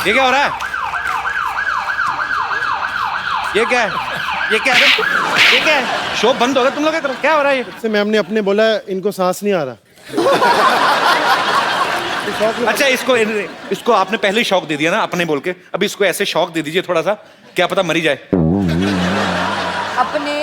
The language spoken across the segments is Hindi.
ये क्या हो रहा है? ये क्या है? ये क्या है? ये क्या है? शो बंद हो गया तुम लोग क्या क्या हो रहा है ये? से मैम ने अपने बोला इनको सांस नहीं आ रहा। अच्छा इसको आपने पहले ही शौक दे दिया ना अपने बोल के, अभी इसको ऐसे शौक दे दीजिए थोड़ा सा, क्या पता मरी जाए। अपने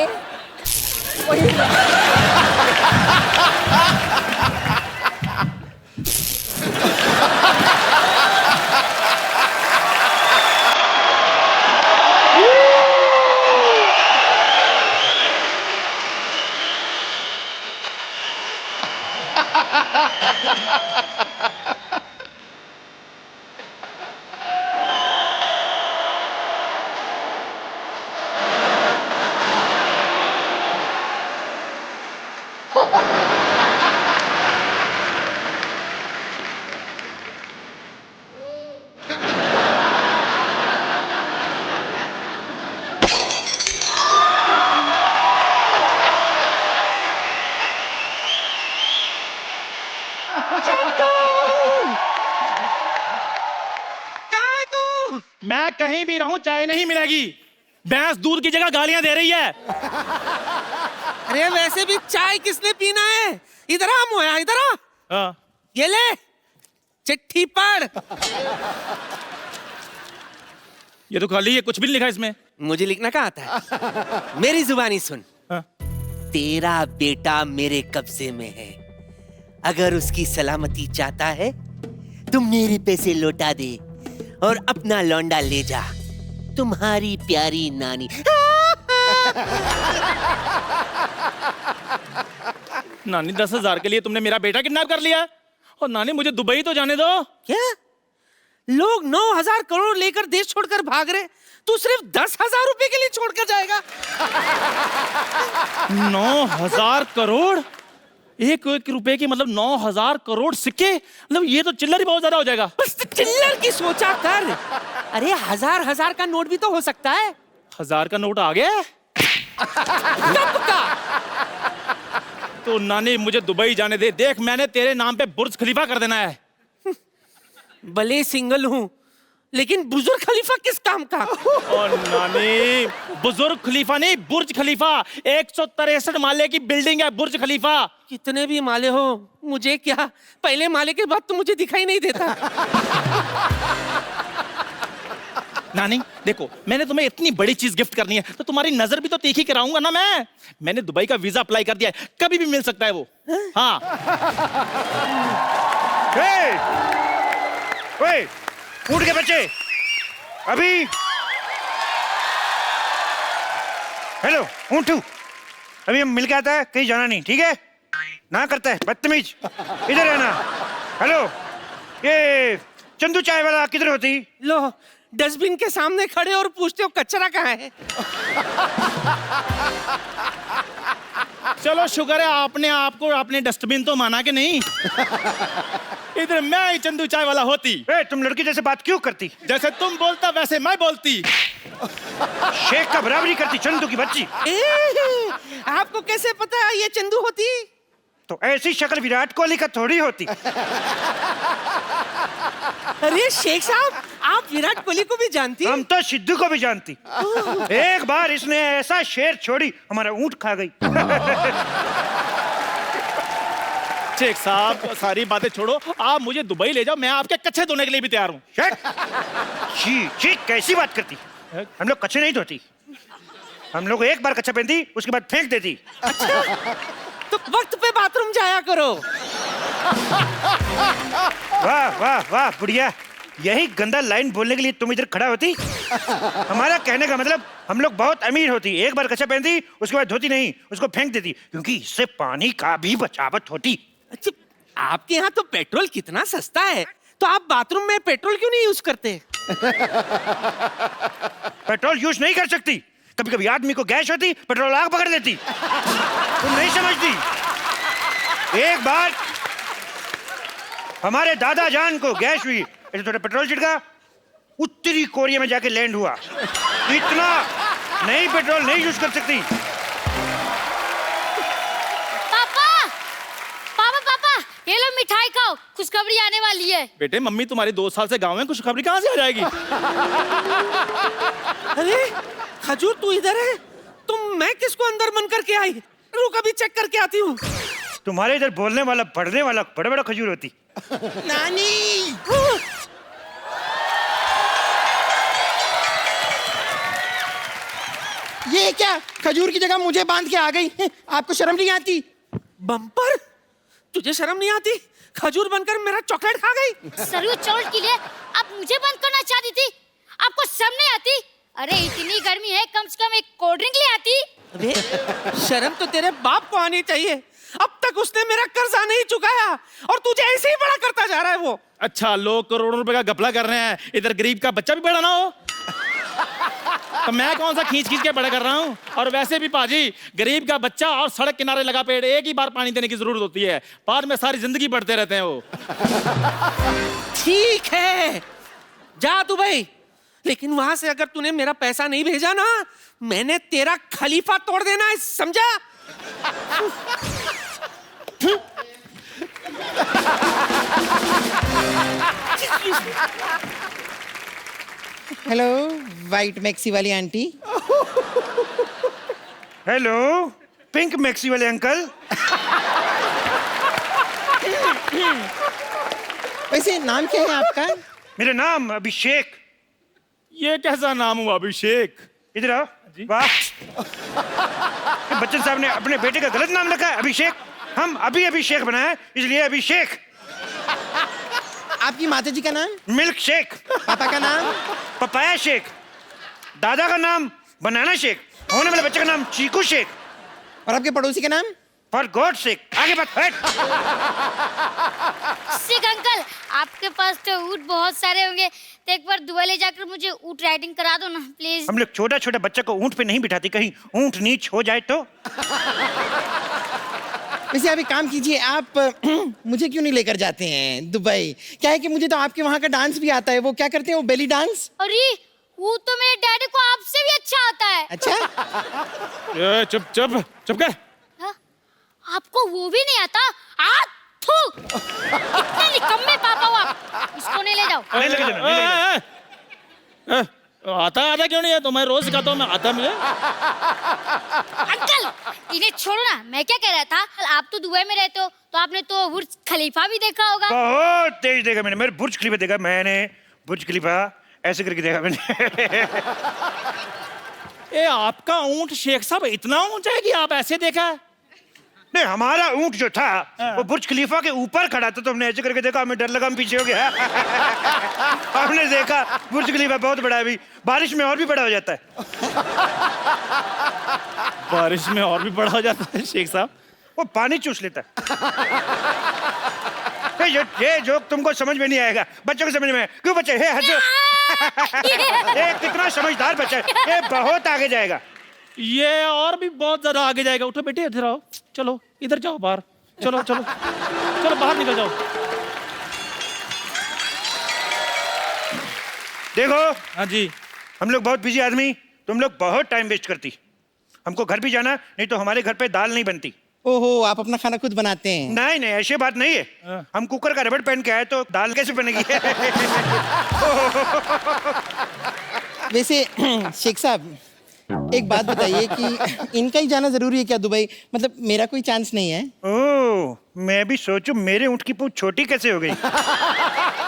मैं कहीं भी रहूं चाय नहीं मिलेगी। भैंस दूध की जगह गालियां दे रही है। अरे वैसे भी चाय किसने पीना है? इधर आ मोया, इधर आ। हाँ। ये ले चिट्ठी पढ़। ये तो खाली है, कुछ भी नहीं लिखा इसमें। मुझे लिखना कहाँ आता है? मेरी जुबानी सुन। हाँ। तेरा बेटा मेरे कब्जे में है, अगर उसकी सलामती चाहता है तो मेरे पैसे लौटा दे और अपना लौंडा ले जा। तुम्हारी प्यारी नानी। नानी 10,000 के लिए तुमने मेरा बेटा किडनैप कर लिया? और नानी मुझे दुबई तो जाने दो। क्या लोग 9,000 करोड़ लेकर देश छोड़कर भाग रहे, तू सिर्फ 10,000 रुपए के लिए छोड़कर जाएगा? 9,000 करोड़? एक रुपए की मतलब 9,000 करोड़ सिक्के, मतलब ये तो चिल्लर ही बहुत ज्यादा हो जाएगा। बस चिल्लर की सोचा कर। अरे हजार का नोट भी तो हो सकता है। 1,000 का नोट आ गया? कब का? तो नानी मुझे दुबई जाने दे। देख मैंने तेरे नाम पे बुर्ज खलीफा कर देना है। भले सिंगल हूँ लेकिन बुजुर्ग खलीफा किस काम का? और नानी बुजुर्ग खलीफा नहीं, बुर्ज खलीफा। 163 माले की बिल्डिंग है बुर्ज खलीफा। कितने भी माले हो मुझे क्या, पहले माले के बाद तो मुझे दिखाई नहीं देता। नानी देखो, मैंने तुम्हें इतनी बड़ी चीज गिफ्ट करनी है तो तुम्हारी नजर भी तो तीखी कराऊंगा ना मैं। मैंने दुबई का वीजा अप्लाई कर दिया है, कभी भी मिल सकता है वो। हाँ। ओए, उठ के बच्चे, अभी हेलो ऊँटू, अभी हम मिल के आता है, कहीं जाना नहीं, ठीक है? ना करता है बदतमीज, इधर है ना। हेलो, ये चंदू चाय वाला किधर होती? लो डस्टबिन के सामने खड़े और पूछते हो कचरा कहाँ है? चलो शुक्र है आपने आपको आपने डस्टबिन तो माना कि नहीं। इधर मैं ही चंदू चाय वाला होती। तुम लड़की जैसे बात क्यों करती? जैसे तुम बोलता वैसे मैं बोलती। शेख का बराबरी करती चंदू की बच्ची। आपको कैसे पता ये चंदू होती? तो ऐसी शक्ल विराट कोहली का थोड़ी होती। अरे शेख साहब, आप विराट कोहली को भी जानती? हम तो सिद्धू को भी जानती। एक बार इसने ऐसा शेर छोड़ी हमारा ऊंट खा गई। शेख साहब सारी बातें छोड़ो, आप मुझे दुबई ले जाओ, मैं आपके कच्चे धोने के लिए भी तैयार हूँ। छी छी, कैसी बात करती? हम लोग कच्चे नहीं धोती, हम लोग एक बार कच्चा पहनती उसके बाद फेंक देती। अच्छा, तो वक्त पे बाथरूम जाया करो। वाह वाह वाह बुढ़िया, यही गंदा लाइन बोलने के लिए तुम इधर खड़ा होती? हमारा कहने का मतलब हम लोग बहुत अमीर होती, एक बार कच्चा पहनती उसके बाद धोती नहीं, उसको फेंक देती, क्योंकि इससे पानी का भी बचावट होती। अच्छा, आपके यहाँ तो पेट्रोल कितना सस्ता है, तो आप बाथरूम में पेट्रोल क्यों नहीं यूज करते? पेट्रोल यूज नहीं कर सकती, कभी कभी आदमी को गैस होती, पेट्रोल आग पकड़ लेती। तुम नहीं समझती। एक बार हमारे दादा जान को गैस हुई, ऐसे थोड़ा पेट्रोल छिड़का, उत्तरी कोरिया में जाके लैंड हुआ। इतना नहीं पेट्रोल नहीं यूज कर सकती। पापा पापा पापा, ये लो मिठाई खाओ, खुशखबरी आने वाली है। बेटे मम्मी तुम्हारी 2 साल से गाँव में, खुशखबरी कहाँ से आ जाएगी? अरे खजूर तू इधर है? मैं किसको अंदर मन करके आई? रुक अभी चेक करके आती हूँ। तुम्हारे इधर बोलने वाला पढ़ने वाला बड़ा बड़ा खजूर होती। नानी ये क्या खजूर की जगह मुझे बांध के आ गई? आपको शर्म नहीं आती? बम्पर, तुझे शर्म नहीं आती? खजूर बनकर मेरा चॉकलेट खा गई। सरयू चावल के लिए आप मुझे बंद करना चाहती थी? आपको शर्म नहीं आती? अरे इतनी गर्मी है, कम से कम एक कोल्ड ड्रिंक ले आती। अरे शर्म तो तेरे बाप को आनी चाहिए। अब तक उसने मेरा कर्जा नहीं चुकाया और तुझे ऐसे ही बड़ा करता जा रहा है वो। अच्छा, लोग करोड़ों रुपए का घपला कर रहे हैं, इधर गरीब का बच्चा भी बड़ा ना हो। तो मैं कौन सा खींच खींच के बड़ा कर रहा हूँ? और वैसे भी पाजी, गरीब का बच्चा और सड़क किनारे लगा पेड़ एक ही बार पानी देने की जरूरत होती है, बाद में सारी जिंदगी बढ़ते रहते हैं वो। ठीक है, जा दुबई, लेकिन वहां से अगर तूने मेरा पैसा नहीं भेजा ना, मैंने तेरा खलीफा तोड़ देना है, समझा? हेलो वाइट मैक्सी वाली आंटी। हेलो पिंक मैक्सी वाले अंकल। वैसे नाम क्या है आपका? मेरा नाम अभिषेक। ये कैसा नाम हुआ अभिषेक? इधर आओ। वाह, बच्चन साहब ने अपने बेटे का गलत नाम रखा है अभिषेक। हम अभी अभिषेक बनाए इसलिए अभिषेक। आपकी माता जी का नाम? Milk shake. पापा का नाम? Papaya shake. दादा का नाम बनाना शेक। होने वाले बच्चे का नाम चीकू शेक। और आपके पड़ोसी का नाम? For God shake. आगे बात हट। सिक अंकल, आपके पास तो ऊँट बहुत सारे होंगे, तो एक बार दुबई ले जाकर मुझे ऊँट राइडिंग करा दो ना प्लीज। हम लोग छोटा छोटा बच्चा को ऊँट पे नहीं बिठाते, कहीं ऊँट नीच हो जाए तो। वैसे आप एक काम कीजिए, आप मुझे क्यों नहीं लेकर जाते हैं दुबई? क्या है कि मुझे तो आपके वहाँ का डांस भी आता है। वो क्या करते हैं, वो बेली डांस? अरे वो तो मेरे डैडी को आपसे भी अच्छा आता है। अच्छा, चुप चुप चुप कर। हाँ? आपको वो भी नहीं आता? थू, इतने निकम्मे पापा हो आप। इसको नहीं ले जाओ। नहीं लेके जाना, नहीं लेके जाना। आता क्यों नहीं है? तो मैं रोज सिखाता हूँ, मैं आता मुझे। अंकल इन्हें छोड़ो ना, मैं क्या कह रहा था, आप तो दुबई में रहते हो, तो आपने तो बुर्ज खलीफा भी देखा होगा। बहुत तेज देखा मैंने। मेरे बुर्ज खलीफा देखा मैंने। बुर्ज खलीफा ऐसे करके देखा मैंने। ए आपका ऊंट शेख साहब इतना ऊंचा है कि आप ऐसे देखा? नहीं, हमारा ऊंट जो था वो बुर्ज खलीफा के ऊपर खड़ा था, तो हमने ऐसे करके देखा, हमें डर लगा, हम पीछे हो गया। हमने देखा बुर्ज खलीफा बहुत बड़ा है, अभी बारिश में और भी बड़ा हो जाता है। बारिश में और भी बड़ा हो जाता है शेख साहब? वो पानी चूस लेता है। ये जोक तुमको समझ में नहीं आएगा, बच्चों को समझ में। क्यों बच्चे? हे हंसो। ये कितना समझदार बच्चा है, ये बहुत आगे जाएगा। ये और भी बहुत ज्यादा आगे जाएगा। उठो बेटे, इधर आओ, चलो इधर जाओ बाहर, चलो चलो चलो बाहर निकल जाओ। देखो हाँ जी। हम लोग बहुत बिजी आदमी, तुम लोग बहुत टाइम वेस्ट करती। हमको घर भी जाना, नहीं तो हमारे घर पे दाल नहीं बनती। ओहो, आप अपना खाना खुद बनाते हैं? नहीं नहीं, ऐसी बात नहीं है। हम कुकर का रबड़ पहन के आए तो दाल कैसे बनेगी? वैसे शेख साहब एक बात बताइए कि इनका ही जाना जरूरी है क्या दुबई? मतलब मेरा कोई चांस नहीं है? ओह, मैं भी सोचूं मेरे ऊँट की पूंछ छोटी कैसे हो गई।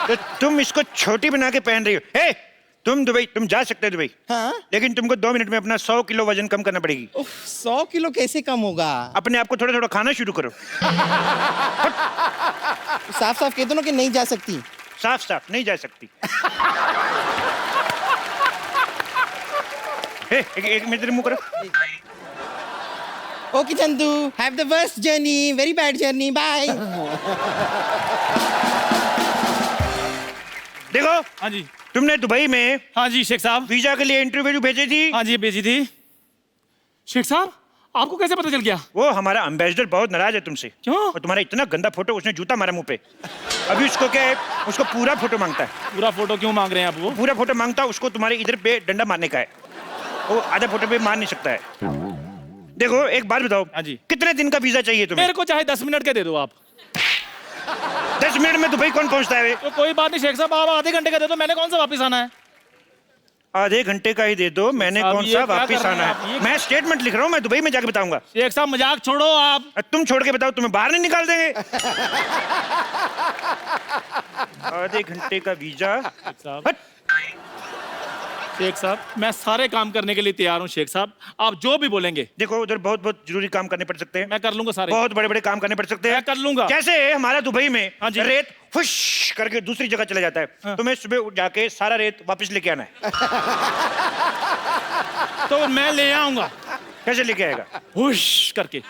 तो तुम इसको छोटी बना के पहन रही हो। हे, तुम दुबई, तुम जा सकते हो दुबई। हाँ? लेकिन तुमको 2 मिनट में अपना 100 किलो वजन कम करना पड़ेगी। 100 किलो कैसे कम होगा? अपने आप को थोड़ा थोड़ा खाना शुरू करो। साफ साफ कह दो ना कि नहीं जा सकती। साफ साफ नहीं जा सकती। हे, एक मिनट मुंह करो। Okay Chandu, have the worst journey, very bad journey, bye. देखो हाँ जी। तुमने दुबई में हाँ जी शेख साहब। वीजा के लिए इंटरव्यू भेजी थी। हाँ जी भेजी थी। शेख साहब आपको कैसे पता चल गया? वो हमारा एम्बेसडर बहुत नाराज है तुमसे। क्यों? और तुम्हारा इतना गंदा फोटो, उसने जूता मारा मुंह पे। अभी उसको क्या है, उसको पूरा फोटो मांगता है। पूरा फोटो क्यों मांग रहे हैं आप? वो पूरा फोटो मांगता है, उसको तुम्हारे इधर पे डंडा मारने का है। वो आधा फोटो पे मार नहीं सकता है। देखो एक बात बताओ। हाँ जी। कितने दिन का वीजा चाहिए तुम्हें? मेरे को चाहे 10 मिनट के दे दो आप। 10 मिनट में दुबई कौन पहुंचता है? तो कोई बात नहीं शेख साहब, आप आधे घंटे का दे दो, मैंने कौन सा वापस आना है? आधे घंटे का ही दे दो, मैंने साहब, कौन ये सा क्या वापिस कर रहे आना हैं आप? है? ये- मैं स्टेटमेंट लिख रहा हूँ, मैं दुबई में जाके बताऊंगा। शेख साहब मजाक छोड़ो आप। तुम छोड़ के बताओ, तुम्हें बाहर नहीं निकाल देंगे। आधे घंटे का वीजा। शेख साहब, हट। शेख साहब मैं सारे काम करने के लिए तैयार हूँ शेख साहब, आप जो भी बोलेंगे देखो उधर बहुत बहुत जरूरी काम करने पड़ सकते हैं, मैं कर लूंगा सारे। बहुत बड़े बड़े काम करने पड़ सकते हैं। मैं कर लूंगा। जैसे हमारा दुबई में हाँ जी। रेत फुश करके दूसरी जगह चला जाता है, हाँ। तुम्हें सुबह उठ जाके सारा रेत वापस लेके आना है। तो मैं ले आऊंगा कैसे लेके आएगा? हुश करके,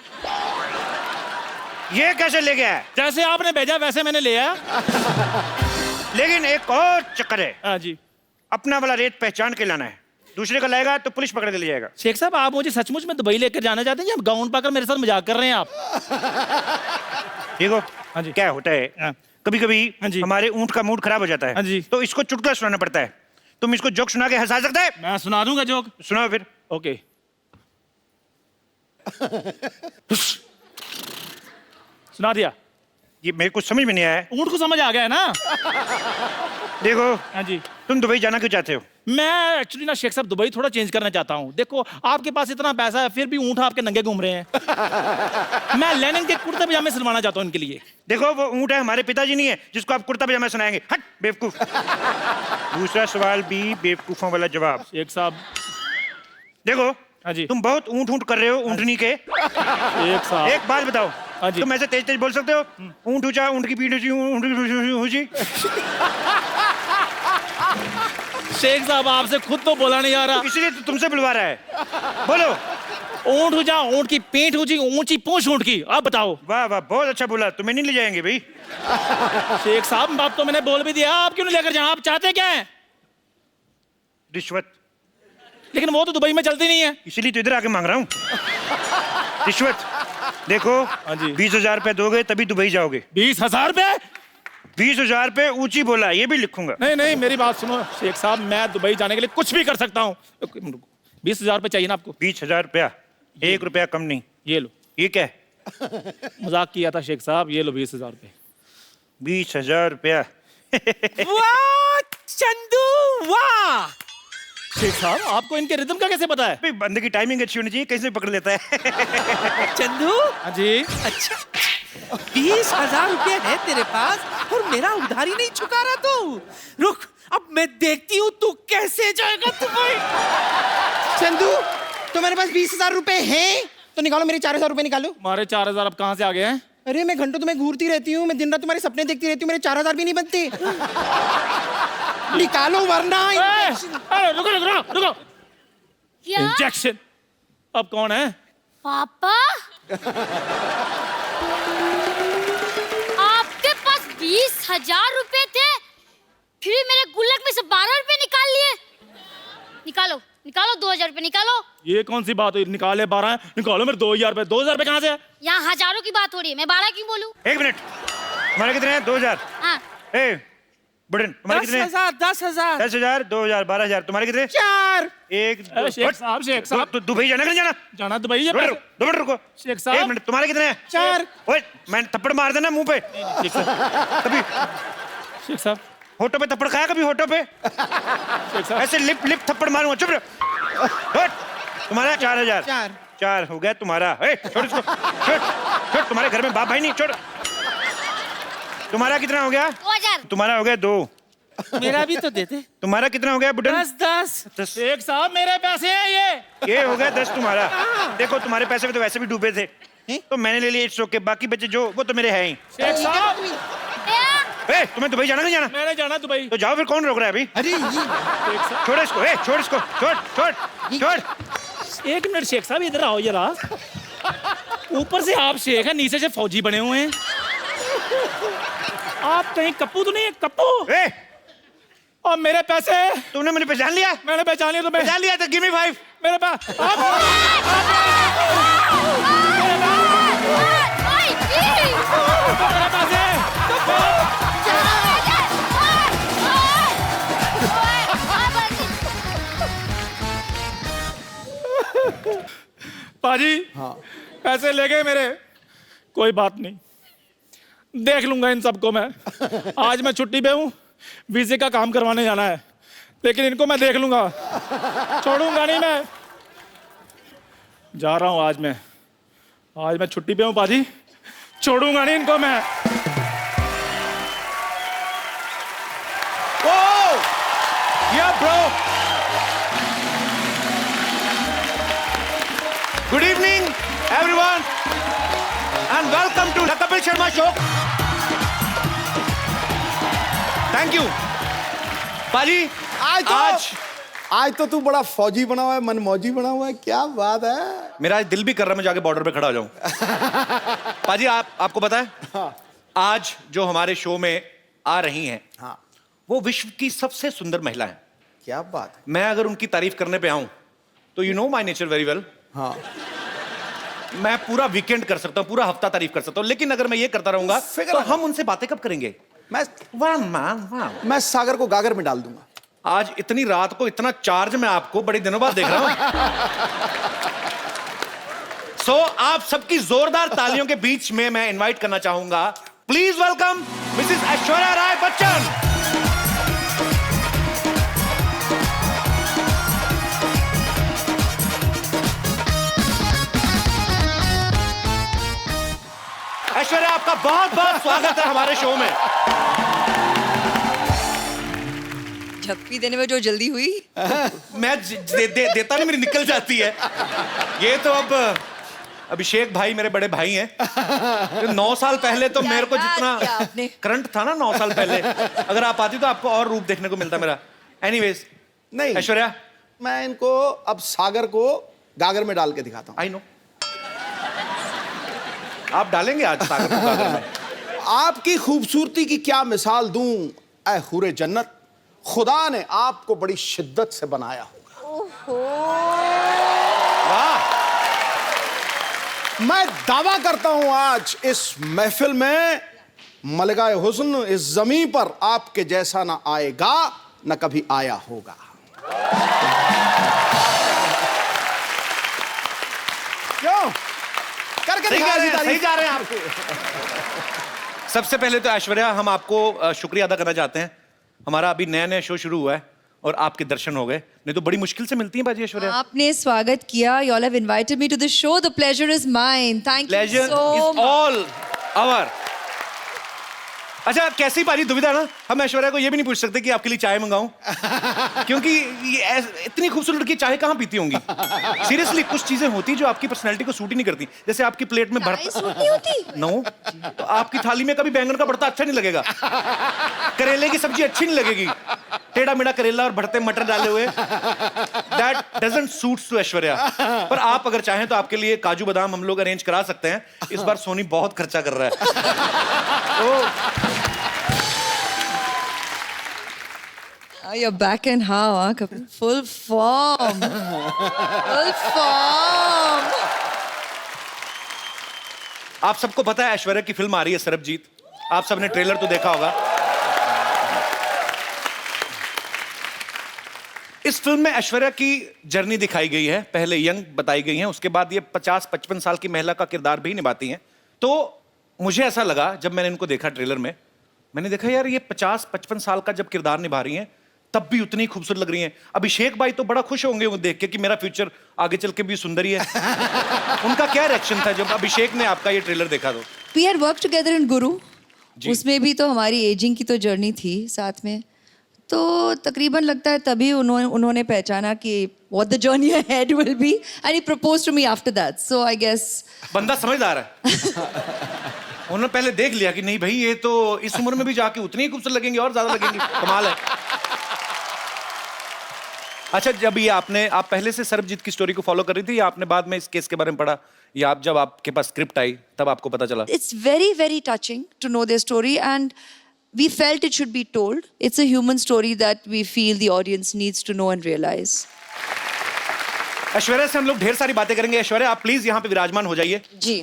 ये कैसे लेके आया? जैसे आपने भेजा वैसे मैंने ले आया। लेकिन एक और चक्कर है, हाँ जी अपना वाला रेत पहचान के लाना है, दूसरे का लाएगा तो पुलिस पकड़ के ले जाएगा। शेख साहब, आप मुझे सचमुच में दुबई लेकर जाना चाहते हैं या गाउन पाकर मेरे साथ मजाक कर रहे हैं आप? देखो हाँ जी। क्या होता है, हाँ। कभी कभी हाँ जी। हमारे ऊंट का मूड खराब हो जाता है, हाँ जी। तो इसको चुटकुला सुनाना पड़ता है। तुम इसको जोक सुना के हंसा सकते है? मैं सुना दूंगा जोक। सुनाओ फिर। ओके। सुना दिया। ये मेरे को समझ में नहीं आया है। ऊंट को समझ आ गया है ना? देखो हाँ जी। तुम दुबई जाना क्यों चाहते हो? मैं एक्चुअली ना शेख साहब दुबई थोड़ा चेंज करना चाहता हूँ। देखो आपके पास इतना पैसा है फिर भी ऊंट आपके नंगे घूम रहे हैं। मैं लेनिन के कुर्ते पजामे सिलवाना चाहता हूँ इनके लिए। देखो वो ऊंट है, हमारे पिताजी नहीं है जिसको आप कुर्ता पजामा सुनाएंगे। हट बेवकूफ। दूसरा सवाल भी बेवकूफों वाला जवाब। शेख साहब। देखो हाँ जी। तुम बहुत ऊंट ऊंट कर रहे हो, ऊंटनी के। शेख साहब। एक बात बताओ, हाँ जी। तुम ऐसे तेज तेज बोल सकते हो? ऊंट ऊंचा, ऊंट की पीठ ऊंची, ऊंट की ऊंची। शेख साहब आपसे खुद तो बोला नहीं आ रहा। इसलिए तो तुमसे बुलवा रहा है। बोलो। ऊंट ऊंचा, ऊंट की पीठ ऊंची, ऊंची पूंछ ऊंट की। आप बताओ। वाह वाह, बहुत अच्छा बोला। तुम्हें नहीं ले जाएंगे भाई। शेख साहब बाप तो मैंने बोल भी दिया, आप क्यों नहीं लेकर जाए? आप चाहते क्या है? रिश्वत। लेकिन वो तो दुबई में चलती नहीं है। इसीलिए तो इधर आके मांग रहा हूँ रिश्वत। देखो हाँ जी। 20,000 रुपए दोगे तभी दुबई जाओगे। 20,000 रुपए? 20,000 रुपए ऊंची बोला, ये भी लिखूंगा। नहीं नहीं मेरी बात सुनो शेख साहब, मैं दुबई जाने के लिए कुछ भी कर सकता हूँ। 20,000 रुपए चाहिए ना आपको? 20,000 रुपया, 1 रुपया कम नहीं। ये लो। ये क्या है? मजाक किया था शेख साहब, ये लो 20,000 रुपए। 20,000 रुपया। वाह चंदू वाह। शेख साहब आपको इनके रिदम का कैसे पता है? भाई बंदे की टाइमिंग अच्छी होनी चाहिए, कैसे पकड़ लेता है। चंदू हाँ जी। अच्छा 20,000 रुपये है तेरे पास और मेरा उधारी नहीं चुका रहा तू। रुक अब मैं देखती हूँ तू कैसे जाएगा दुबई। चंदू तुम्हारे पास 20,000 रुपए हैं तो निकालो, मेरे 4,000 रुपए निकालो। हमारे 4,000 अब कहाँ से आ गए हैं? अरे मैं घंटों तुम्हें घूरती रहती हूँ, मैं दिन रात तुम्हारे सपने देखती रहती हूँ, मेरे 4,000 भी नहीं बनते। निकालो वरना अरे रुको रुको रुको रुको। क्या इंजेक्शन। अब कौन है? पापा? आपके पास 20,000 रुपए थे, फिर मेरे गुल्लक में से 12 रुपए निकाल लिए। निकालो निकालो, 2,000 रुपए निकालो। ये कौन सी बात हुई? निकाले 12 निकालो मेरे 2,000 रुपए। 2,000 रुपए कहाँ से है? यहाँ हजारों की बात हो रही है, मैं 12 क्यों बोलूं? 1 मिनट, तुम्हारे कितने हैं? 2,000। हाँ ए बुढ़न, तुम्हारे कितने हैं? 10,000 10,000, 2,000, 12,000। तुम्हारे कितने? 4। एक अरे शेख साहब तो दुबई जाना नहीं जाना? जाना दुबई है। 2 मिनट रुको। शेख साहब। 1 मिनट, तुम्हारे कितने हैं? 4। ओए मैंने थप्पड़ मार देना मुंह पे। शेख साहब। कभी शेख साहब। होठों पे थप्पड़ खाया? कभी होठों पे शेख साहब। ऐसे लिप लिप थप्पड़ मारूंगा। चुप रहो। हट। तुम्हारा 4,000। 4 हो गया तुम्हारा। ए, छोड़ इसको, छोड़ छोड़। तुम्हारे घर में बाप भाई नहीं, छोड़। तुम्हारा कितना हो गया? 2,000। तुम्हारा हो गया 2। मेरा भी तो देते। तुम्हारा कितना हो गया बुढ़न? 10 शेख साहब मेरे पैसे हैं ये। ये हो गया 10 तुम्हारा। देखो तुम्हारे पैसे में तो वैसे भी डूबे थे, तो मैंने ले लिए। It's okay. बाकी बच्चे जो वो तो मेरे हैं ही। शेख साहब ए, तुम्हें दुबई जाना नहीं जाना? मैंने जाना दुबई। तो जाओ फिर, कौन रोक रहा है अभी? अरे ये शेख साहब छोड़ इसको। ए, छोड़ इसको। छोड़ छोड़ छोड़। एक मिनट शेख साहब इधर आओ जरा। ऊपर से आप शेख हैं, नीचे से फौजी बने हुए हैं। आप कहीं कप्पू तो नहीं है? कप्पू। ए, और मेरे पैसे? तुमने मुझे पहचान लिया? मैंने पहचान लिया तुम्हें। पहचान लिया तो गिव मी 5। मेरे पास मेरे पैसे। पाजी पैसे ले गए मेरे। कोई बात नहीं, देख लूंगा इन सबको मैं। आज मैं छुट्टी पे हूँ, वीजे का काम करवाने जाना है, लेकिन इनको मैं देख लूंगा, छोड़ूंगा नहीं मैं। जा रहा हूँ आज मैं छुट्टी पे हूँ पाजी, छोड़ूंगा नहीं इनको मैं। Yeah, bro. Good evening, everyone, and welcome to the Kapil Sharma Show. Thank you. पाजी, आज तो तू बड़ा फौजी बना हुआ है, मनमौजी बना हुआ है, क्या बात है। मेरा आज दिल भी कर रहा है मैं जाके बॉर्डर पे खड़ा हो जाऊं। पाजी, आपको पता है, हाँ। आज जो हमारे शो में आ रही हैं, हाँ। वो विश्व की सबसे सुंदर महिला है। क्या बात है। मैं अगर उनकी तारीफ करने पे आऊं तो you know my nature very well. हाँ। मैं पूरा वीकेंड कर सकता हूं, पूरा हफ्ता तारीफ कर सकता हूं, लेकिन अगर मैं ये करता रहूंगा तो हम उनसे बातें कब करेंगे? मैं सागर को गागर में डाल दूंगा। आज इतनी रात को इतना चार्ज मैं आपको बड़े दिनों बाद देख रहा हूं। सो आप सबकी जोरदार तालियों के बीच में मैं इनवाइट करना चाहूंगा, please welcome Mrs Aishwarya Rai Bachchan. Aishwarya, आपका बहुत बहुत स्वागत है हमारे शो में। झप्पी देने में जो जल्दी हुई। मैं देता नहीं, मेरी निकल जाती है। ये तो अब अभिषेक भाई मेरे बड़े भाई हैं। 9 साल पहले तो मेरे को जितना करंट था ना 9 साल पहले, अगर आप आती तो आपको और रूप देखने को मिलता मेरा। एनीवेज, नहीं ऐश्वर्या, मैं इनको अब सागर को गागर में डाल के दिखाता हूँ। आई नो आप डालेंगे आज सागर को गागर में। आपकी खूबसूरती की क्या मिसाल दूं ऐ हुरे जन्नत, खुदा ने आपको बड़ी शिद्दत से बनाया होगा। वाह, मैं दावा करता हूं आज इस महफिल में मलकाए हुस्न इस जमीन पर आपके जैसा ना आएगा ना कभी आया होगा। क्यों? करके सही दिखा जा दी रहे हैं आप। सबसे पहले तो ऐश्वर्या, हम आपको शुक्रिया अदा करना चाहते हैं। हमारा अभी नया नया शो शुरू हुआ है और आपके दर्शन हो गए, नहीं तो बड़ी मुश्किल से मिलती है बाजी ऐश्वर्या। आपने स्वागत किया। You all have invited me to the show. The pleasure is mine. Thank you Pleasure so is much. all our. अच्छा, कैसी बारी दुविधा ना, हम ऐश्वर्या को ये भी नहीं पूछ सकते कि आपके लिए चाय मंगाऊं, क्योंकि ये इतनी खूबसूरत लड़की चाय कहाँ पीती होंगी। सीरियसली, कुछ चीजें होती जो आपकी पर्सनैलिटी को सूट ही नहीं करती। जैसे आपकी प्लेट में चाय सूट नहीं होती? नो, तो आपकी थाली में कभी बैंगन का भरता अच्छा नहीं लगेगा, करेले की सब्जी अच्छी नहीं लगेगी, टेढ़ा मेढ़ा करेला और भरते मटर डाले हुए, that doesn't suits to Aishwarya. पर आप अगर चाहें तो आपके लिए काजू बादाम हम लोग अरेंज करा सकते हैं। इस बार सोनी बहुत खर्चा कर रहा है। You're back in how, huh? Kapil? Full form. Full form. आप सबको पता है ऐश्वर्या की फिल्म आ रही है सरबजीत। आप सबने ट्रेलर तो देखा होगा। इस फिल्म में ऐश्वर्या की जर्नी दिखाई गई है। पहले यंग बताई गई है, उसके बाद ये 50-55 साल की महिला का किरदार भी निभाती हैं। तो मुझे ऐसा लगा जब मैंने इनको देखा ट्रेलर में, मैंने देखा यार ये 50-55 साल का जब किरदार निभा रही हैं तब भी उतनी खूबसूरत लग रही हैं। अभिषेक भाई तो बड़ा खुश होंगे वो देख के कि मेरा फ्यूचर आगे चल के भी सुंदर ही है। उनका क्या रिएक्शन था जब अभिषेक ने आपका ये ट्रेलर देखा? तो We had worked together in Guru. उसमें भी तो हमारी एजिंग की तो जर्नी थी साथ में, तो तकरीबन लगता है तभी उन्होंने पहचाना कि what the journey ahead will be, and he proposed to me after that. So I guess बंदा समझदार है। उन्होंने पहले देख लिया कि नहीं भाई ये तो इस उम्र में भी जाके उतनी ही खूबसूरत लगेंगे और ज्यादा लगेंगी, कमाल है। अच्छा, जब ये आप पहले से सरबजीत की स्टोरी को फॉलो कर रही थी या आपने बाद में इस केस के बारे में पढ़ा, या आप जब आपके पास स्क्रिप्ट आई तब आपको पता चला? it's very very touching to know their story, and we felt it should be told. It's a human story that we feel the audience needs to know and realize. Aishwarya से हम लोग ढेर सारी बातें करेंगे। ऐश्वर्या, आप प्लीज यहाँ पे विराजमान हो जाइए। जी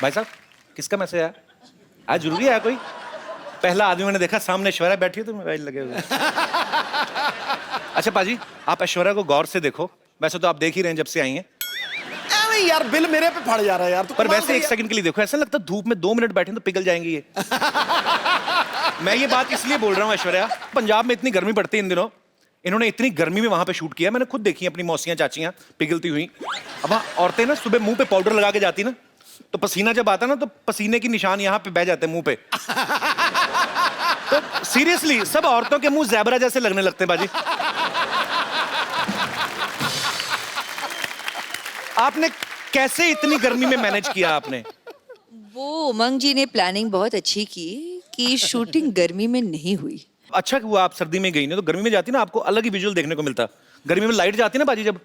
भाई साहब, किसका मैसेज आया? आज जरूरी है कोई? पहला आदमी मैंने देखा सामने ऐश्वर्या बैठी है तो मोबाइल लगे हुए। अच्छा पाजी, आप ऐश्वर्या को गौर से देखो, वैसे तो आप देख ही रहे हैं जब से आई हैं। नहीं यार, बिल मेरे पे फट जा रहा है यार। तो पर कमाल वैसे कर एक यार। सेकंड के लिए देखो, ऐसा लगता है धूप में 2 मिनट बैठे तो पिघल जाएंगे ये। मैं ये बात इसलिए बोल रहा हूँ ऐश्वर्या, पंजाब में इतनी गर्मी पड़ती है इन दिनों, इन्होंने इतनी गर्मी में वहां पे शूट किया, मैंने खुद देखी अपनी मौसियां चाचियां पिघलती हुई। अब वहाँ औरतें ना सुबह मुंह पे पाउडर लगा के जाती ना, तो पसीना जब आता ना तो पसीने की निशान यहाँ पे बह जाते हैं मुंह पे। तो सीरियसली सब औरतों के मुंह ज़ेबरा जैसे लगने लगते हैं बाजी। आपने कैसे इतनी गर्मी में मैनेज किया आपने? वो उमंग जी ने प्लानिंग बहुत अच्छी की कि शूटिंग गर्मी में नहीं हुई। अच्छा हुआ आप सर्दी में गई ना, तो गर्मी में जाती ना आपको अलग ही विजुअल देखने को मिलता। गर्मी में लाइट जाती ना बाजी जब,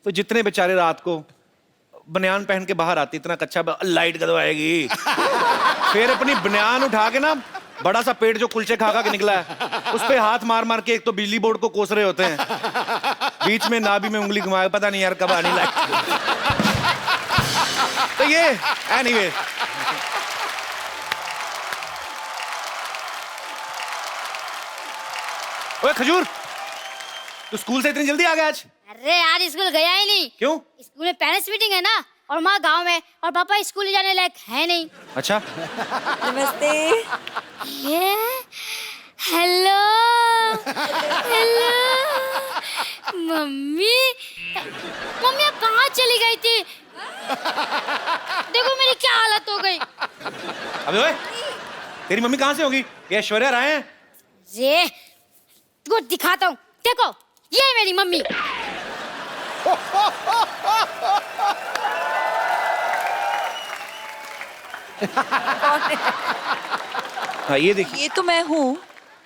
तो जितने बेचारे रात को बनियान पहन के बाहर आती, इतना कच्चा लाइट कदम आएगी, फिर अपनी बनियान उठा के ना बड़ा सा पेट जो कुलचे खा के निकला है उस पे हाथ मार मार के एक तो बिजली बोर्ड को कोस रहे होते हैं, बीच में नाभि में उंगली घुमाए, पता नहीं यार कब आनी लाइट। तो ये एनीवे ओए खजूर, तू स्कूल से इतनी जल्दी आ गया आज? अरे यार स्कूल गया ही नहीं। क्यों? स्कूल में पेरेंट्स मीटिंग है ना, और माँ गांव में, और पापा स्कूल जाने लायक है नहीं। अच्छा, नमस्ते। ये हेलो हेलो मम्मी, मम्मी आप कहाँ चली गई थी? देखो मेरी क्या हालत हो गई। अबे ओए, तेरी मम्मी कहाँ से होगी? ये ऐश्वर्या राय हैं? ये तुमको दिखाता हूँ, देखो ये है मेरी मम्मी। हाँ ये देखिए, ये तो मैं हूँ,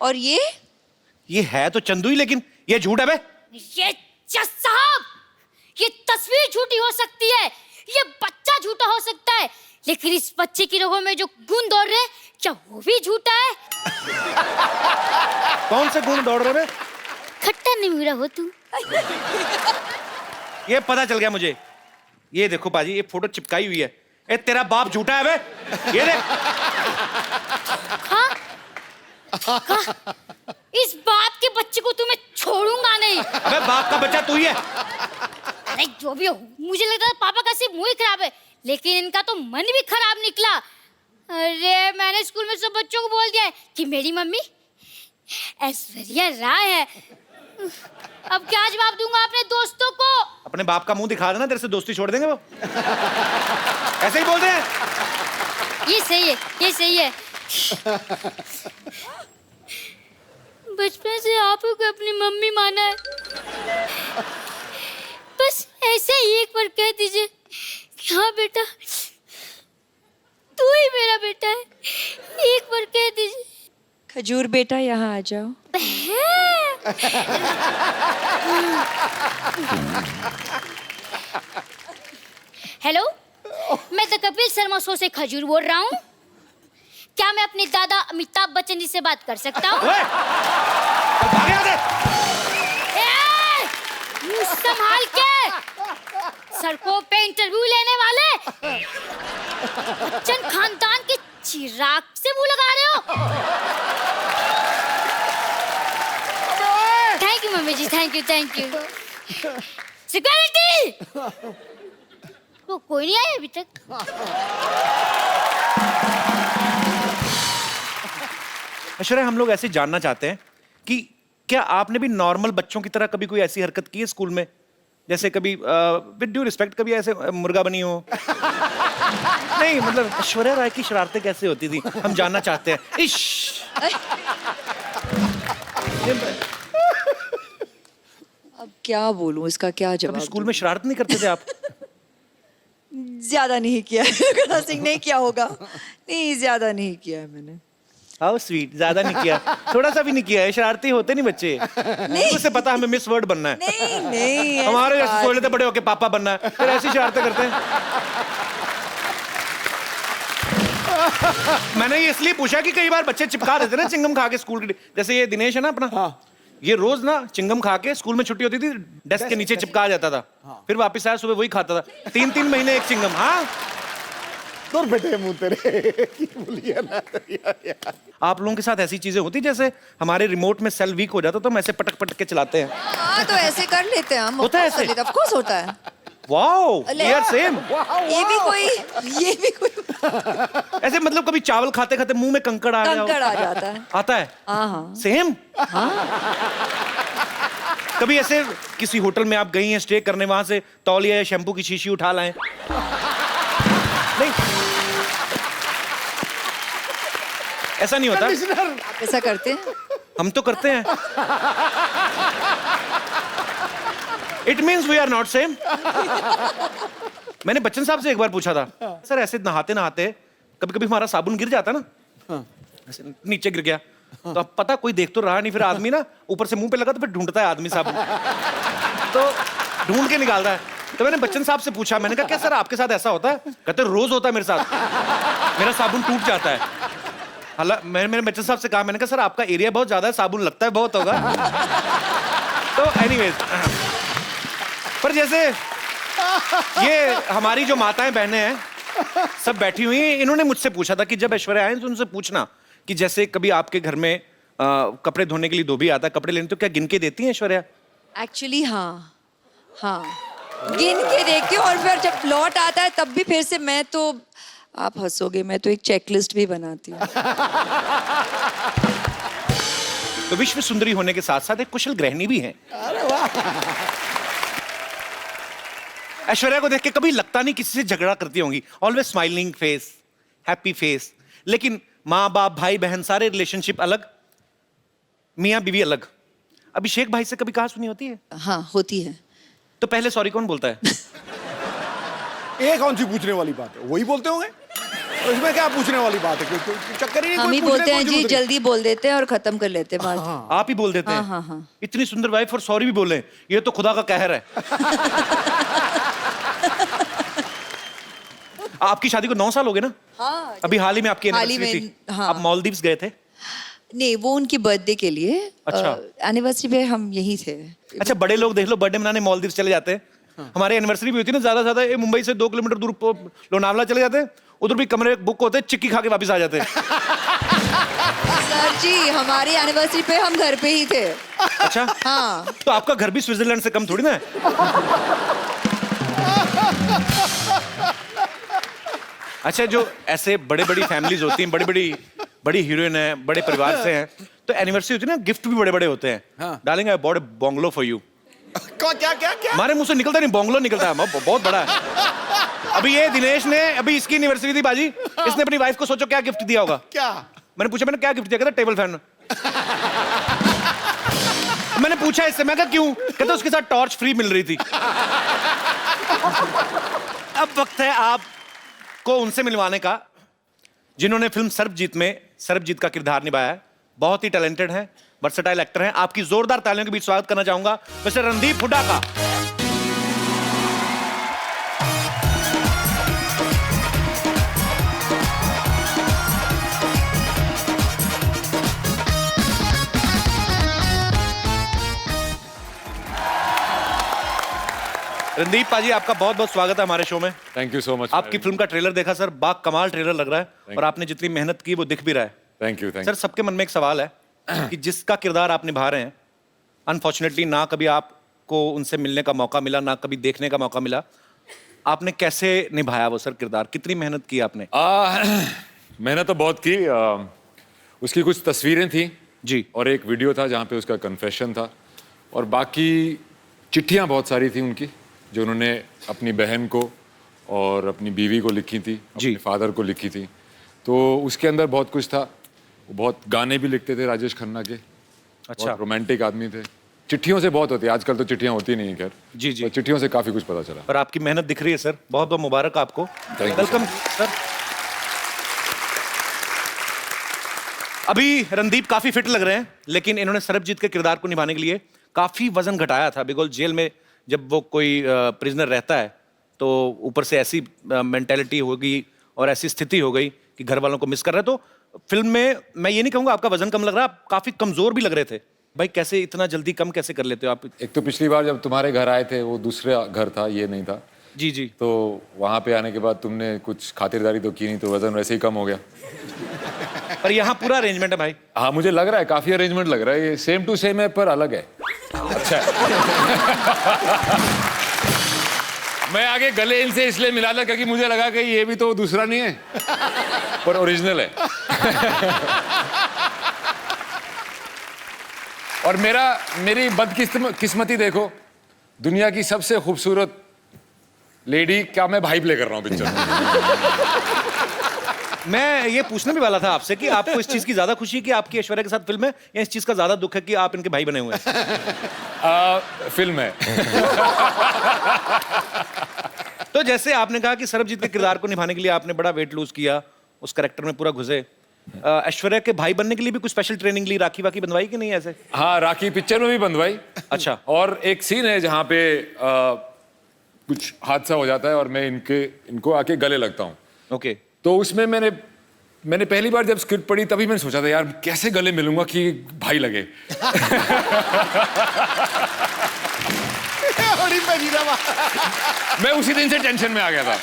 और ये है तो चंदू ही, लेकिन ये झूठ है बे। ये जज साहब, ये तस्वीर झूठी हो सकती है, ये बच्चा झूठा हो सकता है, लेकिन इस बच्चे की रगों में जो खून दौड़ रहे हैं, क्या वो भी झूठा है? कौन से गुण दौड़ रहे बे? खट्टा नहीं मिला हो तू। ये पता चल गया मुझे। ये देखो पाजी, ये फोटो चिपकाई हुई है। ए तेरा बाप झूठा है बे, ये देख। हाँ? हाँ? इस बाप के बच्चे को तुम्हें छोड़ूंगा नहीं। अबे बाप का बच्चा तू ही है। अरे जो भी हो, मुझे लगता है पापा का सिर्फ मुंह ही खराब है, लेकिन इनका तो मन भी खराब निकला। अरे मैंने स्कूल में सब बच्चों को बोल दिया है कि मेरी मम्मी ऐश्वर्या राय है। अब क्या जवाब दूंगा अपने दोस्तों को? अपने बाप का मुंह दिखा देना, तेरे से दोस्ती छोड़ देंगे वो। ऐसे ही बोलते हैं। ये सही है, ये सही है। बचपन से आप को अपनी मम्मी माना है, बस ऐसे ही एक बार कह दीजिए कि हाँ बेटा तू ही मेरा बेटा है, एक बार कह दीजिए। खजूर बेटा यहाँ आ जाओ। हेलो, मैं द कपिल शर्मा शो से खजूर बोल रहा हूँ। क्या मैं अपने दादा अमिताभ बच्चन जी से बात कर सकता हूँ? ओए, भाग यहाँ से। मुंह संभाल के, सड़कों पे इंटरव्यू लेने वाले बच्चन खानदान के चिराग से मुंह लगा रहे हो। थैंक यू मम्मी जी, thank you thank you. Security, वो कोई नहीं आया अभी तक। ऐश्वर्या, हम लोग ऐसे जानना चाहते हैं कि क्या आपने भी नॉर्मल बच्चों की तरह कभी कोई ऐसी हरकत की है स्कूल में? जैसे कभी विद ड्यू रिस्पेक्ट कभी ऐसे मुर्गा बनी हो? नहीं मतलब ऐश्वर्या राय की शरारतें कैसे होती थी, हम जानना चाहते हैं। इश अब क्या बोलूं, इसका क्या कभी जवाब स्कूल में शरारत नहीं करते थे आप? ज्यादा नहीं किया है। गणा सिंह नहीं किया होगा। नहीं, ज्यादा नहीं किया है मैंने। हाउ स्वीट, ज्यादा नहीं किया, थोड़ा सा भी नहीं किया है। शरारती होते नहीं बच्चे, उसे पता हमें मिस वर्ड बनना है। नहीं नहीं, हमारे जैसे सोच लेते बड़े होके पापा बनना है, फिर ऐसी शरारतें करते हैं। मैंने ये इसलिए पूछा कि कई बार बच्चे चिपका देते ना चिंगम खा के स्कूल के, जैसे ये दिनेश है ना अपना, हाँ। ये रोज ना चिंगम खा के स्कूल में छुट्टी होती थी डेस्क के नीचे चिपका जाता था। हाँ। फिर वापस आया सुबह वही खाता था, 3-3 महीने एक चिंगम। हाँ दूर बेटे मुंह तेरे बोलिए ना यार। आप लोगों के साथ ऐसी चीजें होती जैसे हमारे रिमोट में सेल वीक हो जाता तो हम ऐसे पटक पटक के चलाते हैं? हाँ तो ऐसे कर लेते हैं हम। होता है ऐसे? ऑफ कोर्स होता है। Wow, we are same. ये भी कोई ऐसे मतलब कभी चावल खाते खाते मुंह में कंकड़ आ गया हो? कंकड़ आ जाता है। आता है? हाँ। सेम। कभी ऐसे किसी होटल में आप गई हैं स्टे करने, वहां से तौलिया या शैम्पू की शीशी उठा लाएं? नहीं, ऐसा नहीं होता। आप ऐसा करते हैं? हम तो करते हैं। It means we are not same. मैंने बच्चन साहब से एक बार पूछा था, सर ऐसे नहाते नहाते कभी कभी हमारा साबुन गिर जाता ना, ऐसे नीचे गिर गया, तो अब पता कोई देख तो रहा नहीं, फिर आदमी ना ऊपर से मुंह पे लगा तो फिर ढूंढता है आदमी साबुन, तो ढूंढ के निकालता है। तो मैंने बच्चन साहब से पूछा, मैंने कहा क्या सर आपके साथ ऐसा होता है? कहते रोज होता है मेरे साथ, मेरा साबुन टूट जाता है। हालांकि मैंने बच्चन साहब से कहा, मैंने कहा सर आपका एरिया बहुत ज्यादा है, साबुन लगता है बहुत होगा। तो एनीवेज, पर जैसे ये हमारी जो माताएं बहनें हैं सब बैठी हुई हैं, इन्होंने मुझसे पूछा था कि जब ऐश्वर्या आए तो उनसे पूछना कि जैसे कभी आपके घर में कपड़े धोने के लिए धोबी आता है कपड़े लेने, तो क्या गिन के देती हैं ऐश्वर्या? एक्चुअली हाँ, गिन के देखती हूँ, और फिर जब लौट आता है तब भी फिर से मैं तो, आप हंसोगे, मैं तो एक चेकलिस्ट भी बनाती हूँ। तो विश्व सुंदरी होने के साथ साथ एक कुशल गृहिणी भी हैं। ऐश्वर्या को देख के कभी लगता नहीं किसी से झगड़ा करती होंगी, always smiling face, happy face. लेकिन माँ बाप भाई बहन सारे रिलेशनशिप अलग, मियाँ बीवी अलग। अभिषेक भाई से कभी कहा सुनी होती है? हाँ होती है। तो पहले सॉरी कौन बोलता है? ये कौन सी पूछने वाली बात है, वही बोलते होंगे, तो इसमें क्या पूछने वाली बात है? क्यों चक्कर ही नहीं, हम कोई ही पूछने बोलते की हैं जी, जरूरत नहीं। जल्दी बोल देते हैं और खत्म कर लेते हैं बात। आप ही बोल देते हैं? हाँ। इतनी सुंदर वाइफ और सॉरी भी बोले, ये तो खुदा का कहर है। आपकी शादी को 9 साल हो गए ना? हाँ, अभी हाल ही में आपकी हाल ही एनिवर्सरी में, थी। हाँ। आप मालदीव्स गए थे? नहीं, वो उनकी बर्थडे के लिए। अच्छा। एनिवर्सरी पे हम यहीं थे। अच्छा, बड़े लोग देख लो बर्थडे मनाने मालदीव्स चले जाते हैं। हमारे एनिवर्सरी भी होती है ना, ज्यादा ज्यादा मुंबई से 2 किलोमीटर दूर लोनावला चले जाते हैं, उधर भी कमरे बुक होते हैं, चिक्की खा के वापस आ जाते हैं। सर जी, हमारी एनिवर्सरी पे हम घर पे ही थे। अच्छा। हाँ। तो आपका घर भी स्विट्जरलैंड से कम थोड़ी ना है। अच्छा, जो ऐसे बड़ी फैमिलीज होती हैं, बड़ी हीरोइन है, बड़े परिवार से हैं, तो एनिवर्सरी होती है ना, गिफ्ट भी बड़े बड़े होते हैं। डालेंगे I bought a bungalow for you. क्या? हमारे मुंह से निकलता नहीं, बंगलो निकलता है, बहुत बड़ा है। अभी ये दिनेश ने, अभी इसकी एनिवर्सरी थी बाजी, इसने अपनी वाइफ को सोचो क्या गिफ्ट दिया होगा? क्या? मैंने पूछा, मैंने क्या गिफ्ट दिया? कहता टेबल फैन। मैंने पूछा इससे, मैं कहा क्यों? कहता उसके साथ टॉर्च फ्री मिल रही थी। अब वक्त है आपको उनसे मिलवाने का जिन्होंने फिल्म सर्वजीत में सर्वजीत का किरदार निभाया है। बहुत ही टैलेंटेड हैं, वर्सेटाइल एक्टर हैं। आपकी जोरदार तालियों के बीच स्वागत करना चाहूंगा मिस्टर रणदीप हुड्डा का। रणदीप पाजी, आपका बहुत बहुत स्वागत है हमारे शो में। Thank you so much. आपकी फिल्म का ट्रेलर देखा सर, बाग कमाल ट्रेलर लग रहा है, और आपने जितनी मेहनत की वो दिख भी रहा है। Thank you. सर, सबके मन में एक सवाल है कि जिसका किरदार आप निभा रहे हैं, अनफॉर्चुनेटली ना कभी आपको उनसे मिलने का मौका मिला, ना कभी देखने का मौका मिला, आपने कैसे निभाया वो सर किरदार? कितनी मेहनत की आपने? मैंने तो बहुत की। उसकी कुछ तस्वीरें थी जी, और एक वीडियो था जहाँ पे उसका कन्फेशन था, और बाकी चिट्ठियाँ बहुत सारी थी उनकी जो उन्होंने अपनी बहन को और अपनी बीवी को लिखी थी, अपने फादर को लिखी थी। तो उसके अंदर बहुत कुछ था। वो बहुत गाने भी लिखते थे राजेश खन्ना के। अच्छा। रोमांटिक आदमी थे। चिट्ठियों से बहुत होती है, आजकल तो चिट्ठियाँ होती नहीं है खैर। जी। तो चिट्ठियों से काफी कुछ पता चला। पर आपकी मेहनत दिख रही है सर, बहुत बहुत मुबारक आपको। Welcome sir. अभी रणदीप काफी फिट लग रहे हैं, लेकिन इन्होंने सर्वजीत के किरदार को निभाने के लिए काफी वजन घटाया था। बिकॉज जेल में जब वो कोई प्रिजनर रहता है तो ऊपर से ऐसी मेंटेलिटी होगी और ऐसी स्थिति हो गई कि घर वालों को मिस कर रहे हैं। तो फिल्म में मैं ये नहीं कहूँगा आपका वजन कम लग रहा है, आप काफी कमजोर भी लग रहे थे। भाई कैसे इतना जल्दी कम कैसे कर लेते हो आप? एक तो पिछली बार जब तुम्हारे घर आए थे वो दूसरा घर था, ये नहीं था। जी। तो वहाँ पे आने के बाद तुमने कुछ खातिरदारी तो की नहीं, तो वजन वैसे ही कम हो गया। पर यहाँ पूरा अरेंजमेंट है भाई। हाँ, मुझे लग रहा है काफी अरेंजमेंट लग रहा है। ये सेम टू सेम है पर अलग है। अच्छा है। मैं आगे गले इनसे इसलिए मिला था क्योंकि मुझे लगा कि ये भी तो दूसरा नहीं है, पर ओरिजिनल है। और मेरी बदकिस्मती देखो, दुनिया की सबसे खूबसूरत लेडी का मैं भाई प्ले कर रहा हूँ पिक्चर में। मैं ये पूछने भी वाला था आपसे कि आपको इस चीज की ज्यादा खुशी है कि आपकी ऐश्वर्या के साथ फिल्म है, या इस चीज का ज्यादा दुख है कि आप इनके भाई बने हुए हैं? फिल्म है। तो जैसे आपने कहा कि सरबजीत के किरदार को निभाने के लिए आपने बड़ा वेट लूज किया, उस कैरेक्टर में पूरा घुसे, ऐश्वर्या के भाई बनने के लिए भी कुछ स्पेशल ट्रेनिंग ली, राखी वाकी बंधवाई कि नहीं ऐसे? हाँ, राखी पिक्चर में भी बंधवाई। अच्छा। और एक सीन है जहाँ पे कुछ हादसा हो जाता है और मैं इनको आके गले लगता हूँ। ओके। तो उसमें मैंने पहली बार जब स्क्रिप्ट पढ़ी तभी मैंने सोचा था यार कैसे गले मिलूंगा कि भाई लगे। मैं उसी दिन से टेंशन में आ गया था,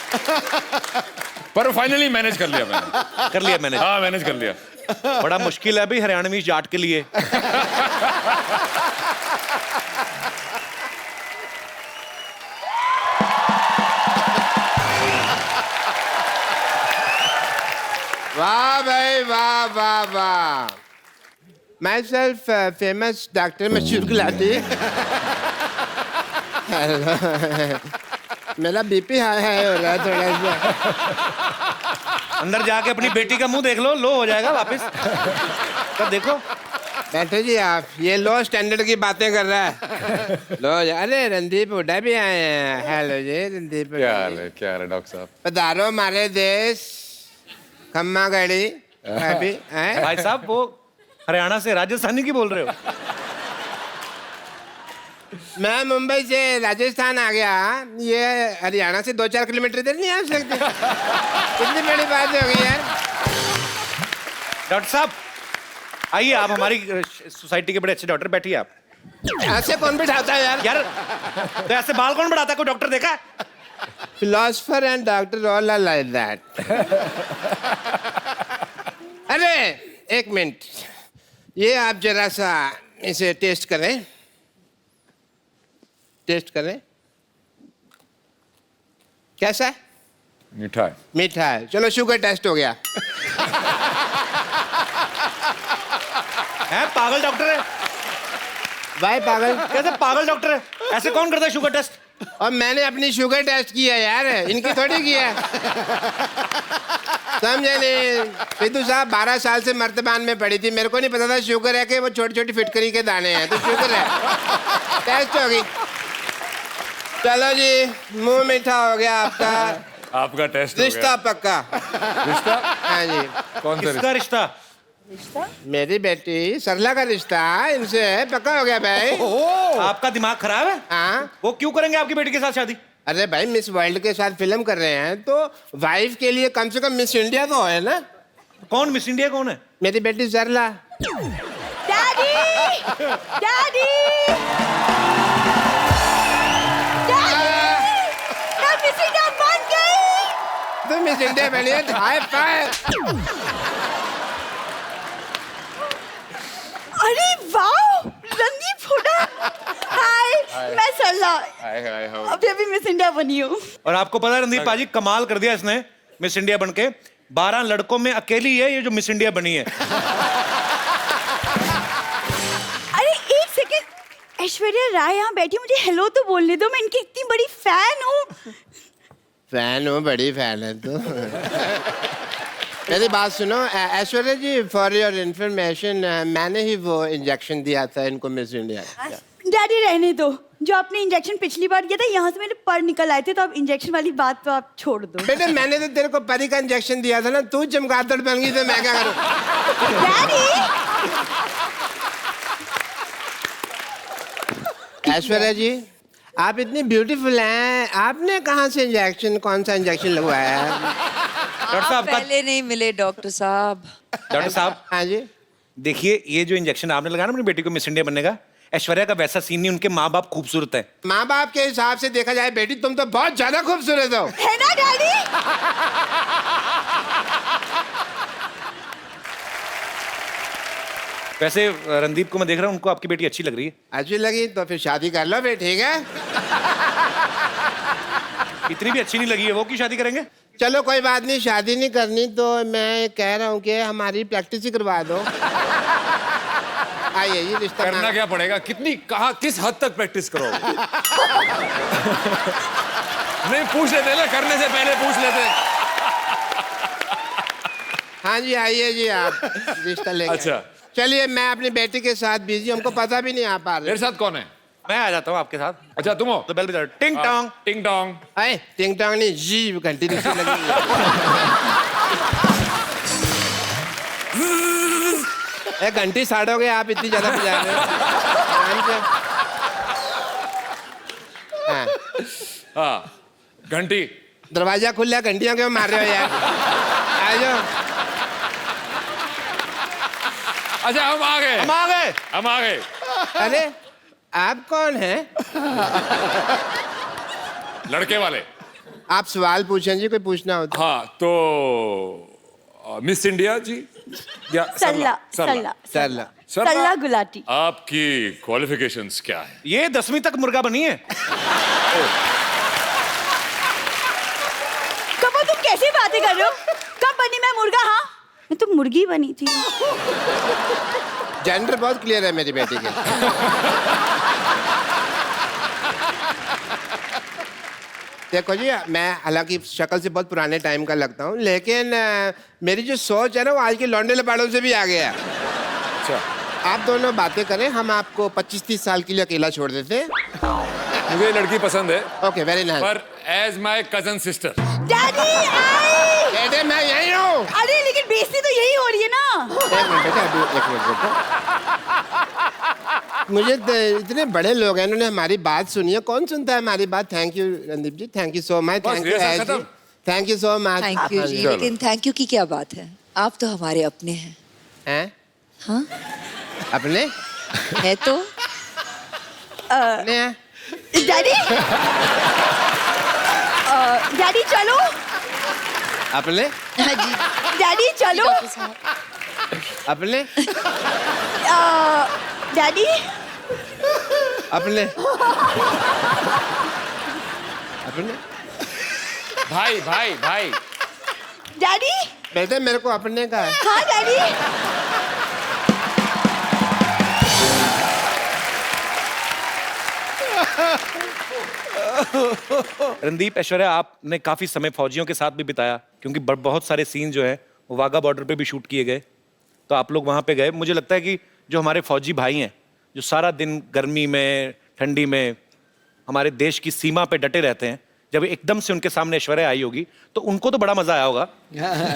पर फाइनली मैनेज कर लिया मैंने। कर लिया मैंने? हाँ, मैनेज कर लिया। बड़ा मुश्किल है भाई हरियाणवी जाट के लिए। वाह भाई वाह वाह वाह। माई सेल्फ फेमस डॉक्टर मशहूर गुलाटी। मेरा बीपी हाई हाई हो रहा है थोड़ा सा। अंदर जाके अपनी बेटी का मुंह देख लो हो जाएगा वापस। तब देखो। बैठो जी आप, ये लो स्टैंडर्ड की बातें कर रहा है। लो अरे रणदीप हुड्डा भी आए हैं। हेलो जी रणदीप। क्या हाल है डॉक्टर साहब? पधारो हमारे देश। खम्मा गड़ी अभी भाई साहब वो हरियाणा से राजस्थानी की बोल रहे हो? मैं मुंबई से राजस्थान आ गया, ये हरियाणा से 2-4 किलोमीटर इधर नहीं आ सकते। कितनी बड़ी बात हो गई यार। डॉक्टर साहब आइए, आप हमारी सोसाइटी के बड़े अच्छे डॉक्टर, बैठिए आप। ऐसे कौन बिठाता है यार? यार तो ऐसे बाल कौन बढ़ाता है? कोई डॉक्टर देखा है? Philosopher and doctor all are like that. अरे एक मिनट, ये आप जरा सा इसे टेस्ट करें। कैसा है? मीठा है। मीठा है। चलो शुगर टेस्ट हो गया। है पागल डॉक्टर है? भाई पागल कैसे पागल डॉक्टर है? ऐसे कौन करता है शुगर टेस्ट? और मैंने अपनी शुगर टेस्ट किया यार, इनकी थोड़ी किया। समझे नहीं? सिद्धू साहब 12 साल से मर्तबान में पड़ी थी, मेरे को नहीं पता था शुगर है कि वो छोटी छोटी फिटकरी के दाने हैं। तो शुगर है, टेस्ट हो गई। चलो जी, मुंह मीठा हो गया आपका। आपका टेस्ट रिश्ता पक्का। रिश्ता? हाँ जी। कौन सा किसका रिश्ता? मेरी बेटी सरला का रिश्ता इनसे पक्का हो गया भाई। आपका दिमाग खराब है? हाँ। वो क्यों करेंगे आपकी बेटी के साथ शादी? अरे भाई मिस वर्ल्ड के साथ फिल्म कर रहे हैं तो वाइफ के लिए कम से कम मिस इंडिया तो है ना। कौन मिस इंडिया कौन है? मेरी बेटी सरला। डैडी! डैडी! मैं मिस इंडिया बन गई! तुम मिस इंडिया बनी है, हाई फाइव। अरे वाह! रणदीप हुड्डा! हाय, मैं सरला। अभी अभी मिस इंडिया बनी हूँ। और आपको पता है रणदीप पाजी कमाल कर दिया इसने मिस इंडिया बनके। 12 लड़कों में अकेली है ये जो मिस इंडिया बनी है। अरे एक सेकंड, ऐश्वर्या राय यहाँ बैठी, मुझे हेलो तो बोलने दो, मैं इनकी इतनी बड़ी फैन हूँ। फैन हो, बड़ी फैन है तू। मेरी बात सुनो ऐश्वर्या जी, फॉर योर इंफॉर्मेशन मैंने ही वो इंजेक्शन दिया था इनको मिस इंडिया। डैडी रहने दो, जो आपने इंजेक्शन पिछली बार किया था यहाँ से मेरे पर निकल आए थे, तो अब इंजेक्शन वाली बात तो आप छोड़ दो। बेटे मैंने तो तेरे को परी का इंजेक्शन दिया था ना, तू चमगादड़ बन गई तो मैं क्या करूं? डैडी! ऐश्वर्या जी आप इतनी ब्यूटीफुल हैं, आपने कहाँ से इंजेक्शन, कौन सा इंजेक्शन लगवाया है? डॉक्टर साहब पहले नहीं मिले डॉक्टर साहब। डॉक्टर साहब हाँ जी। देखिए ये जो इंजेक्शन आपने लगाया ना अपनी बेटी को मिस इंडिया बनने का, ऐश्वर्या का वैसा सीन नहीं, उनके माँ बाप खूबसूरत है। माँ बाप के हिसाब से देखा जाए बेटी तुम तो बहुत ज्यादा खूबसूरत हो। है ना डैडी? वैसे रणदीप को मैं देख रहा हूँ, उनको आपकी बेटी अच्छी लग रही है। अच्छी लगी तो फिर शादी कर लो फिर, ठीक है? इतनी भी अच्छी नहीं लगी है वो, की शादी करेंगे? चलो कोई बात नहीं, शादी नहीं करनी तो मैं कह रहा हूँ कि हमारी प्रैक्टिस ही करवा दो। आइए ये रिश्ता करना क्या पड़ेगा? कितनी, कहाँ, किस हद तक प्रैक्टिस करोगे? नहीं पूछ लेते ना, करने से पहले पूछ लेते। हाँ जी आइए जी, आप रिश्ता लेके। अच्छा। चलिए मैं अपनी बेटी के साथ बिजी, हमको पता भी नहीं आ पा रहा। मेरे साथ कौन है? मैं आ जाता हूँ आपके साथ। अच्छा तुम हो? तो बेल बजा, टिंग टोंग। टिंग टोंग। आए टिंग टोंग नहीं, जी घंटी दूसरी लगी। एक घंटी साड़ोगे आप, इतनी ज्यादा बजा रहे हो। आराम से। हाँ। हाँ घंटी। दरवाजा खुला, घंटियां क्यों मार रहे हो यार? आ जाओ। अच्छा हम आ गए। हम आ गए। हम आ गए। अरे आप कौन हैं? लड़के वाले। आप सवाल पूछें जी, कोई पूछना हो तो। हाँ तो मिस इंडिया जी या सल्ला सरला। सल्ला गुलाटी। आपकी क्वालिफिकेशंस क्या है? ये 10वीं तक मुर्गा बनी है। कब तुम कैसी बातें कर रहे हो? कब बनी मैं मुर्गा? हाँ मैं तो मुर्गी बनी थी। जेंडर बहुत क्लियर है मेरी बेटी के। देखो जी, मैं हालांकि शक्ल से बहुत पुराने टाइम का लगता हूँ, लेकिन मेरी जो सोच है ना वो आज के लौंडे लपाड़ों से भी आ गया है। अच्छा आप दोनों बातें करें, हम आपको 25-30 साल के लिए अकेला छोड़ देते हैं। मुझे ये लड़की पसंद है। Okay very nice. पर as my cousin sister. Daddy बेटे मैं यही हूँ। अरे लेकिन बेइज्जती तो यही हो रही है ना। एक मिनट बेटा, अभी एक मिनट बेटा। मुझे इतने बड़े लोग हैं, इन्होंने हमारी बात सुनी है। कौन सुनता है हमारी बात? Thank you Randeep ji, thank you so much. Thank you, thank you so much. Thank you ji, लेकिन थैंक यू की क्या बात है? आप तो हमारे अपने हैं। हैं? हाँ अपने है तो। अपने हैं? डैडी डैडी चलो। अपने हाँ जी डैडी चलो। अपने डैडी अपने अपने भाई भाई भाई। डैडी। बेटे मेरे को अपने का है। हाँ डैडी। रणदीप, ऐश्वर्या, आपने काफी समय फौजियों के साथ भी बिताया, क्योंकि बहुत सारे सीन जो हैं वो वाघा बॉर्डर पे भी शूट किए गए, तो आप लोग वहां पे गए। मुझे लगता है कि जो हमारे फौजी भाई हैं, जो सारा दिन गर्मी में ठंडी में हमारे देश की सीमा पे डटे रहते हैं, जब एकदम से उनके सामने ऐश्वर्या आई होगी तो उनको तो बड़ा मजा आया होगा।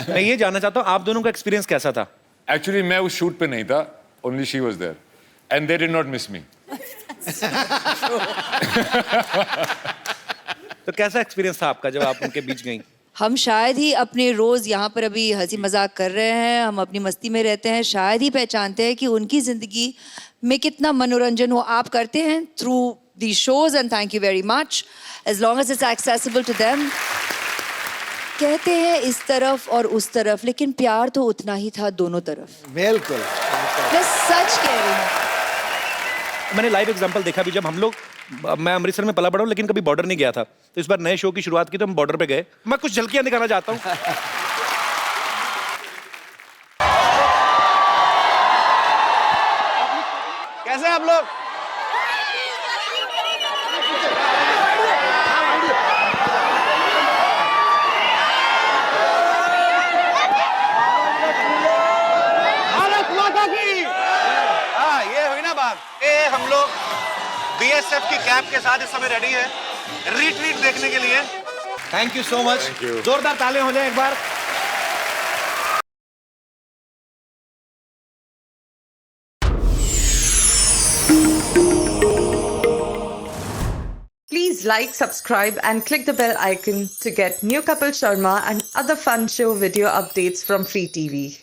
मैं ये जानना चाहता हूँ आप दोनों का एक्सपीरियंस कैसा था? एक्चुअली मैं उस शूट पे नहीं था, only she was there and they did not miss me. तो कैसा एक्सपीरियंस था आपका जब आप उनके बीच गई? हम शायद ही अपने रोज यहाँ पर अभी हंसी मजाक कर रहे हैं, हम अपनी मस्ती में रहते हैं, शायद ही पहचानते हैं कि उनकी जिंदगी में कितना मनोरंजन हो। आप करते हैं through the shows and thank you very much, as long as it's accessible to them. कहते हैं इस तरफ और उस तरफ, लेकिन प्यार तो उतना ही था दोनों तरफ। बिल्कुल। मैं सच कह रही हूँ। मैंने लाइव एग्जांपल देखा भी, जब हम लोग, मैं अमृतसर में पला बड़ा हूँ लेकिन कभी बॉर्डर नहीं गया था, तो इस बार नए शो की शुरुआत की तो हम बॉर्डर पे गए। मैं कुछ झलकियां दिखाना चाहता हूँ। कैसे हैं आप लोग? भारत माता की। हाँ ये हुई ना बात। हम लोग बीएसएफ की कैप के साथ इस समय रेडी है रिट्रीट देखने के लिए। Thank you so much. जोरदार तालियां हो जाए एक बार। Please like, subscribe and click the bell icon to get new Kapil Sharma and other fun show video updates from Free TV.